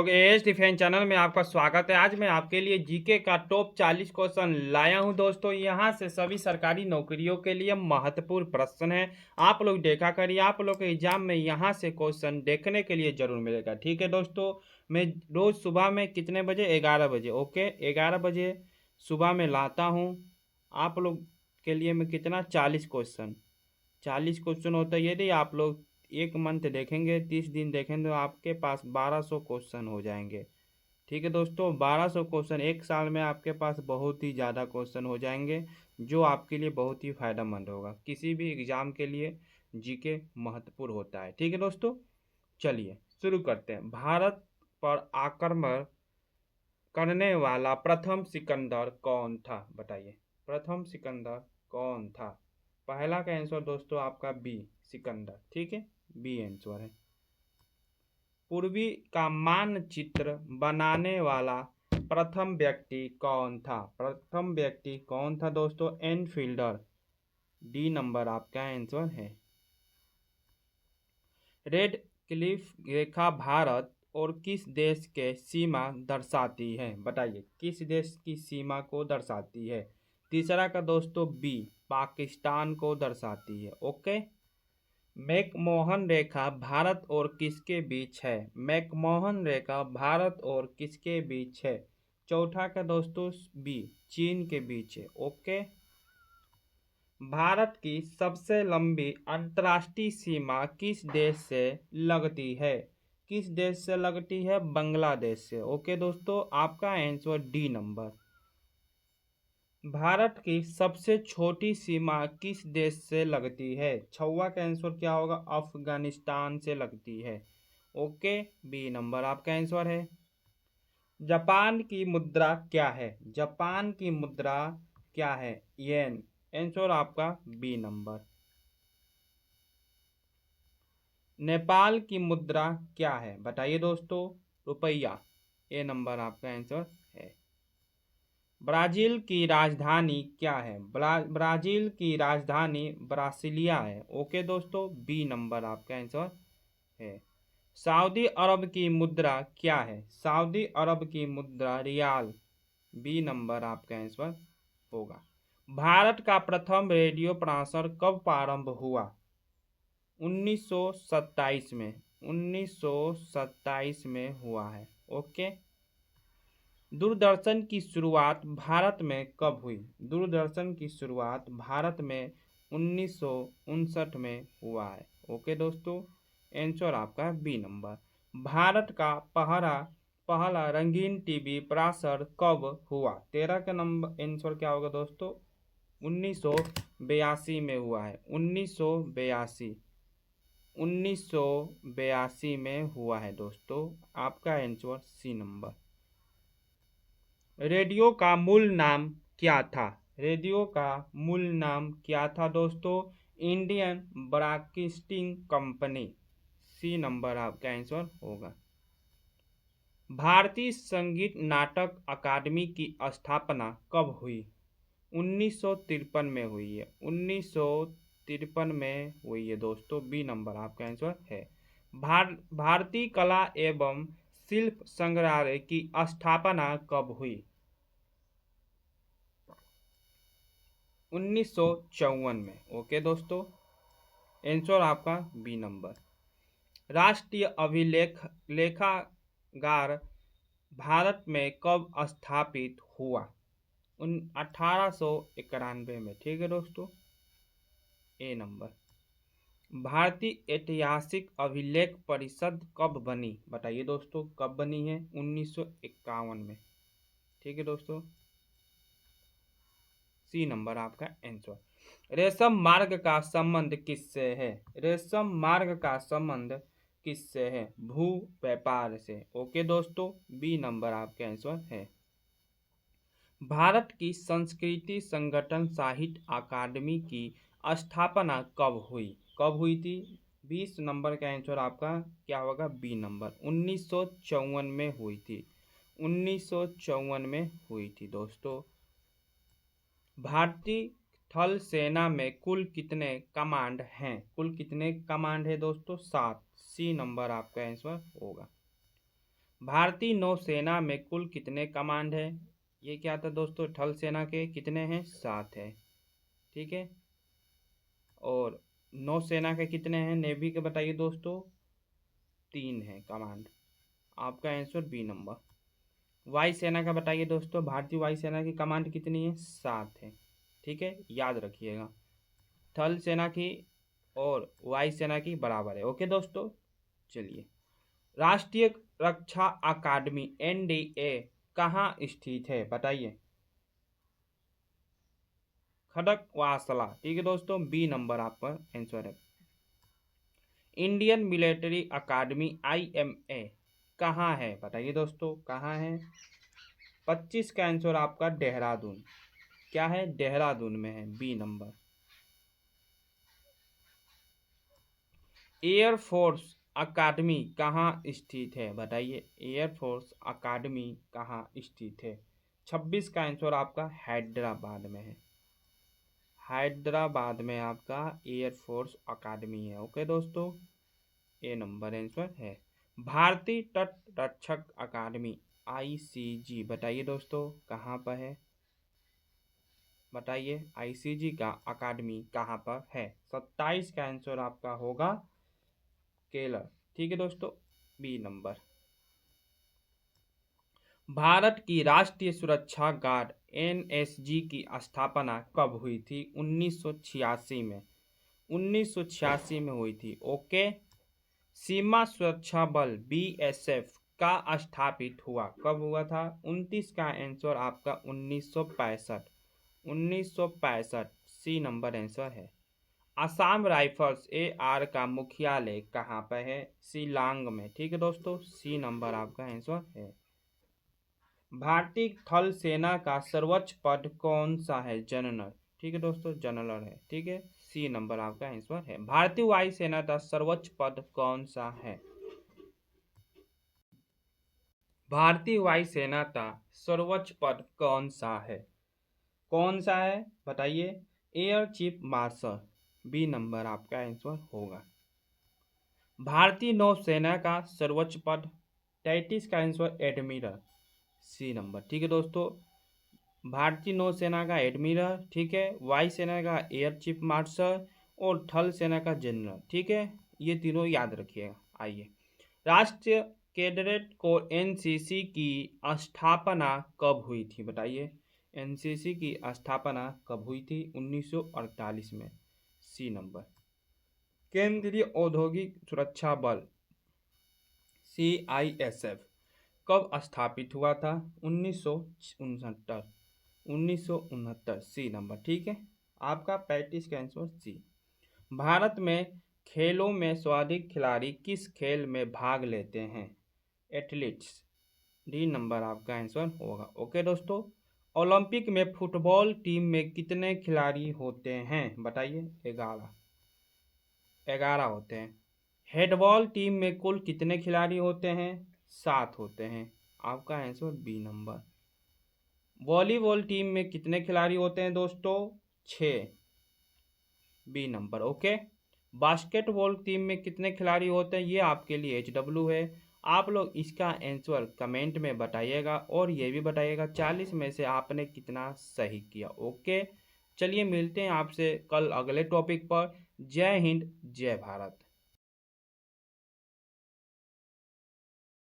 लोग as defence channel में आपका स्वागत है। आज मैं आपके लिए जीके का टॉप 40 क्वेश्चन लाया हूं दोस्तों। यहां से सभी सरकारी नौकरियों के लिए महत्वपूर्ण प्रश्न है। आप लोग देखा करिए, आप लोग के एग्जाम में यहां से क्वेश्चन देखने के लिए जरूर मिलेगा। ठीक है दोस्तों, मैं रोज सुबह में कितने बजे? 11 बजे। ओके, 11 बजे सुबह में लाता हूँ आप लोग के लिए। मैं कितना? 40 क्वेश्चन होता है। यदि आप लोग एक मंथ देखेंगे, 30 दिन देखेंगे, तो आपके पास 1200 क्वेश्चन हो जाएंगे। ठीक है दोस्तों, 1200 क्वेश्चन एक साल में आपके पास बहुत ही ज़्यादा क्वेश्चन हो जाएंगे, जो आपके लिए बहुत ही फायदेमंद होगा। किसी भी एग्जाम के लिए जीके महत्वपूर्ण होता है। ठीक है दोस्तों, चलिए शुरू करते हैं। भारत पर आक्रमण करने वाला प्रथम सिकंदर कौन था? बताइए, प्रथम सिकंदर कौन था? पहला का आंसर दोस्तों आपका बी, सिकंदर। ठीक है, बी आंसर है। पूर्वी का मानचित्र बनाने वाला प्रथम व्यक्ति कौन था? प्रथम व्यक्ति कौन था दोस्तों? एनफील्डर। डी नंबर आपका आंसर है। रेड क्लिफ रेखा भारत और किस देश के सीमा दर्शाती है? बताइए, किस देश की सीमा को दर्शाती है? तीसरा का दोस्तों बी, पाकिस्तान को दर्शाती है। ओके, मैकमोहन रेखा भारत और किसके बीच है? मैकमोहन रेखा भारत और किसके बीच है? चौथा का दोस्तों बी, चीन के बीच है। ओके, भारत की सबसे लंबी अंतर्राष्ट्रीय सीमा किस देश से लगती है? किस देश से लगती है? बांग्लादेश से। ओके दोस्तों, आपका आंसर डी नंबर। भारत की सबसे छोटी सीमा किस देश से लगती है? छवा का आंसर क्या होगा? अफगानिस्तान से लगती है। ओके, बी नंबर आपका आंसर है। जापान की मुद्रा क्या है? जापान की मुद्रा क्या है? येन। आंसर आपका बी नंबर। नेपाल की मुद्रा क्या है? बताइए दोस्तों, रुपया। ए नंबर आपका आंसर है। ब्राजील की राजधानी क्या है? ब्राजील की राजधानी ब्रासिलिया है। ओके दोस्तों, बी नंबर आपका आंसर है। सऊदी अरब की मुद्रा क्या है? सऊदी अरब की मुद्रा रियाल। बी नंबर आपका आंसर होगा। भारत का प्रथम रेडियो प्रसारण कब प्रारंभ हुआ? 1927 में। 1927 में हुआ है। ओके, दूरदर्शन की शुरुआत भारत में कब हुई? दूरदर्शन की शुरुआत भारत में 1959 में हुआ है। ओके दोस्तों, आंसर आपका बी नंबर। भारत का पहला रंगीन टीवी प्रसारण कब हुआ? 13 का नंबर आंसर क्या होगा दोस्तों? 1982 में हुआ है। 1982 1982 में हुआ है दोस्तों। आपका आंसर सी नंबर। रेडियो का मूल नाम क्या था? रेडियो का मूल नाम क्या था दोस्तों? Indian broadcasting company. C number आपका आंसर होगा। भारतीय संगीत नाटक अकादमी की स्थापना कब हुई? 1953 में हुई है। 1953 में हुई है दोस्तों। बी नंबर आपका आंसर है। भारतीय कला एवं शिल्प संग्रहालय की स्थापना कब हुई? 1954 में। ओके दोस्तों, आंसर आपका बी नंबर। राष्ट्रीय अभिलेख लेखागार भारत में कब स्थापित हुआ? 1891 में। ठीक है दोस्तों, ए नंबर। भारतीय ऐतिहासिक अभिलेख परिषद कब बनी? बताइए दोस्तों, कब बनी है? 1951 में। ठीक है दोस्तों, सी नंबर आपका आंसर। रेशम मार्ग का संबंध किससे है? रेशम मार्ग का संबंध किससे है? भू व्यापार से। ओके दोस्तों, बी नंबर आपका आंसर है। भारत की संस्कृति संगठन साहित्य अकादमी की स्थापना कब हुई? कब हुई थी? 20 नंबर का आंसर आपका क्या होगा? B number. 1954 में हुई थी। 1954 में हुई थी दोस्तों। भारतीय थल सेना में कुल कितने कमांड हैं? कुल कितने कमांड है दोस्तों? 7। सी नंबर आपका आंसर होगा। भारतीय नौसेना में कुल कितने कमांड है? ये क्या था दोस्तों, थल सेना के कितने हैं? 7 है, ठीक है। और नौसेना के कितने हैं? नेवी के बताइए दोस्तों, 3 है कमांड। आपका आंसर बी नंबर। वायुसेना का बताइए दोस्तों, भारतीय वायुसेना की कमांड कितनी है? 7 है, ठीक है, याद रखिएगा। थल सेना की और वायुसेना की बराबर है। ओके दोस्तों, चलिए। राष्ट्रीय रक्षा अकादमी एनडीए कहाँ स्थित है? बताइए। खड़गवासला, ठीक है दोस्तों, बी नंबर आपका आंसर है। इंडियन मिलिट्री अकादमी IMA कहाँ है? बताइए दोस्तों, कहाँ है? 25 का आंसर आपका देहरादून। क्या है? देहरादून में है, बी नंबर। एयरफोर्स अकादमी कहाँ स्थित है? बताइए, एयरफोर्स अकादमी कहाँ स्थित है? 26 का आंसर आपका हैदराबाद में है। हैदराबाद में आपका एयरफोर्स अकादमी है। ओके दोस्तों, ए नंबर आंसर है। भारतीय तट रक्षक अकादमी ICG बताइए दोस्तों, कहाँ पर है? बताइए, ICG का अकादमी कहाँ पर है? 27 का आंसर आपका होगा केरल, ठीक है दोस्तों, बी नंबर। भारत की राष्ट्रीय सुरक्षा गार्ड NSG की स्थापना कब हुई थी? 1986 में। 1986 में हुई थी। ओके। सीमा सुरक्षा बल BSF का स्थापित हुआ कब हुआ था? 29 का आंसर आपका 1965। 1965, सी नंबर आंसर है। असम राइफल्स AR का मुख्यालय कहाँ पर है? शिलांग में, ठीक है दोस्तों, सी नंबर आपका आंसर है। भारतीय थल सेना का सर्वोच्च पद कौन सा है? जनरल, ठीक है दोस्तों, जनरल है, ठीक है, सी नंबर आपका आंसर है। भारतीय वायुसेना का सर्वोच्च पद कौन सा है? भारतीय वायुसेना का सर्वोच्च पद कौन सा है? कौन सा है बताइए? Air chief marshal, B number आपका आंसर होगा। भारतीय नौसेना का सर्वोच्च पद 33 का आंसर एडमिरल, सी नंबर, ठीक है दोस्तों। भारतीय नौसेना का एडमिरल, ठीक है, वायुसेना का एयर चीफ मार्शल और थल सेना का जनरल, ठीक है, ये तीनों याद रखिएगा। आइए, राष्ट्रीय कैडेट कोर NCC की स्थापना कब हुई थी? बताइए, NCC की स्थापना कब हुई थी? 1948 में, सी नंबर। केंद्रीय औद्योगिक सुरक्षा बल CISF कब स्थापित हुआ था? 1969। 1969, सी नंबर, ठीक है, आपका 35 का आंसर सी। भारत में खेलों में सर्वाधिक खिलाड़ी किस खेल में भाग लेते हैं? एथलीट्स, डी नंबर आपका आंसर होगा। ओके दोस्तों, ओलंपिक में फुटबॉल टीम में कितने खिलाड़ी होते हैं? बताइए। 11। 11 होते हैं। हेडबॉल टीम में कुल कितने खिलाड़ी होते हैं? 7 होते हैं। आपका answer B number. Volleyball team में कितने खिलाड़ी होते हैं दोस्तों? 6, B number. Okay. Basketball team में कितने खिलाड़ी होते हैं? ये आपके लिए HW है। आप लोग इसका आंसर कमेंट में बताइएगा और ये भी बताइएगा 40 में से आपने कितना सही किया। ओके, चलिए मिलते हैं आपसे कल अगले टॉपिक पर। जय हिंद, जय भारत।